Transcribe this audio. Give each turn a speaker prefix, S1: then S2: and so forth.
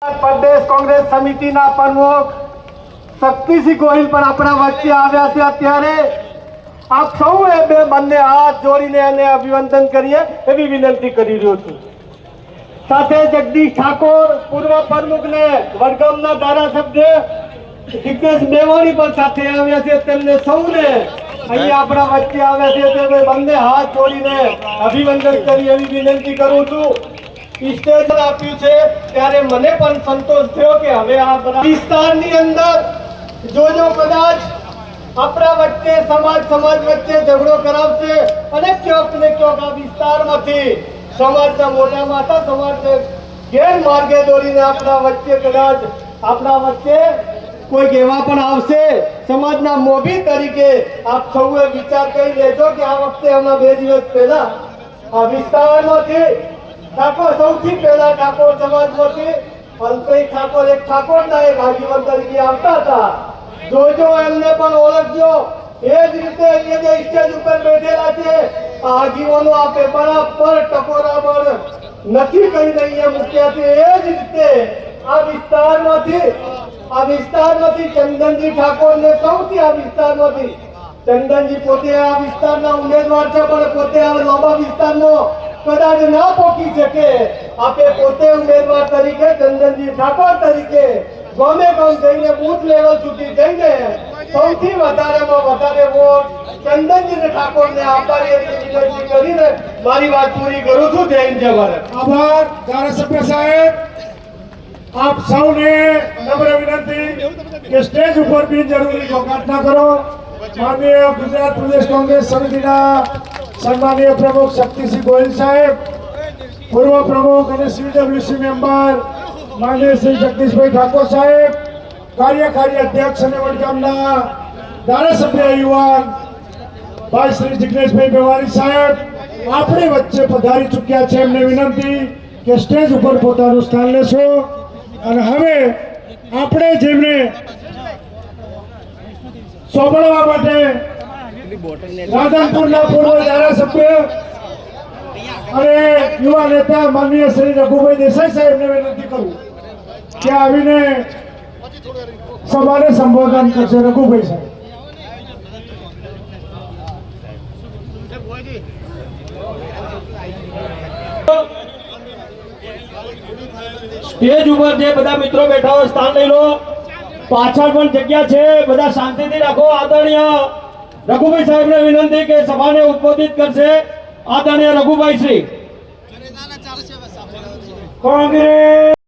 S1: प्रदेश कांग्रेस समिति प्रमुख शक्तिसिंह गोहिल पर अपना वच्चे आव्या छे। अत्यारे आप सौए बे बंने हाथ जोड़ीने एने अभिवंदन करिए एवी विनंती करी रह्यो छुं। साथे जगदीश ठाकोर पूर्व प्रमुख ने वडगामना धारासभ्य जिग्नेश मेवाणी पर साथे आव्या छे। तेमने सौने અહીં આપણા વચ્ચે આવ્યા છે તે બંને હાથ જોડીને અભિવંદન કરી એવી વિનંતી કરું છું। સ્ટેજ આપ્યું છે ત્યારે મને પણ સંતોષ થયો કે હવે આ વિસ્તારની અંદર જો કદાચ આપણા વચ્ચે સમાજ વચ્ચે ઝઘડો કરાવશે અને ક્યાંક ને ક્યાંક આ વિસ્તારમાંથી સમાજના મોટા માથા સમાજને ગેરમાર્ગે દોરીને આપણા વચ્ચે કદાચ આપણા વચ્ચે कोई एवा पण आवशे समाजना मोभी तरीके आप सौए विचार करी लेजो कि आ वखते हमना 2 दिवस पहला आ विस्तारमांथी ठाकोर सौथी पहला ठाकोर समाजमांथी अल्पेश ठाकोर एक ठाकोરના એક આગેવાન તરીકે આવતા હતા। જોજો એમને પણ ઓળખજો। એ જ રીતે અહીંયા જે સ્ટેજ ઉપર બેઠેલા છે આ આગેવાનો આ પેપરા પર ટકોરા પર નથી કરીને અહીંયા મૂક્યા છે। એ જ રીતે આ વિસ્તારમાંથી ચંદનજી ઠાકોર ને સૌથી આ વિસ્તારમાંથી ચંદનજી પોતે આ વિસ્તારના ઉમેદવાર છે પણ પોતે આ લાંબા વિસ્તારનો કદાચ ના પોકી શકે। આપે પોતે ઉમેદવાર તરીકે ચંદનજી ઠાકોર તરીકે ગામે ગામ જઈને બૂથ લેવલ સુધી જઈને સૌથી વધારેમાં વધારે વોટ ચંદનજી ઠાકોરને આપવાની વિનંતી કરીને મારી વાત પૂરી કરું છું। જય હિન્દ જય ભારત।
S2: આભાર ધારાસભ્ય સાહેબ। आप सौने नम्र विनती कि स्टेज पर भी जरूरी घोघाट न करो। माननीय गुजरात प्रदेश कांग्रेस समिति सम्मानीय प्रमुख शक्तिसिंह गोहिल साहेब, पूर्व प्रमुख और CWC मेंबर माननीय श्री जगदीश भाई ठाकोर साहेब, कार्यकारी अध्यक्ष और वडगामना धारासभ्य युवान भाई श्री जिग्नेश भाई मेवाणी साहेब अपने वच्चे पधारी चुक्या छे। एमने विनंती कि स्टेज पर पोतानुं स्थान लेशो અને હવે આપણે જેમને સોંપડવા માટે રાધનપુરના પૂર્વ ધારાસભ્ય અને યુવા નેતા માનનીય શ્રી રઘુભાઈ દેસાઈ સાહેબને વિનંતી કરું કે આવીને સભાને સંબોધન કરશે। રઘુભાઈ સાહેબ।
S1: स्टेज पर जे बधा मित्रों बैठा हो स्थान लई लो। पाछळ पण जग्या छे, बधा शांतिथी राखो। आदरणीय रघुभाई साहेब ने विनंती के सभा ने उद्बोधित करशे आदरणीय रघुभाई श्री। कांग्रेस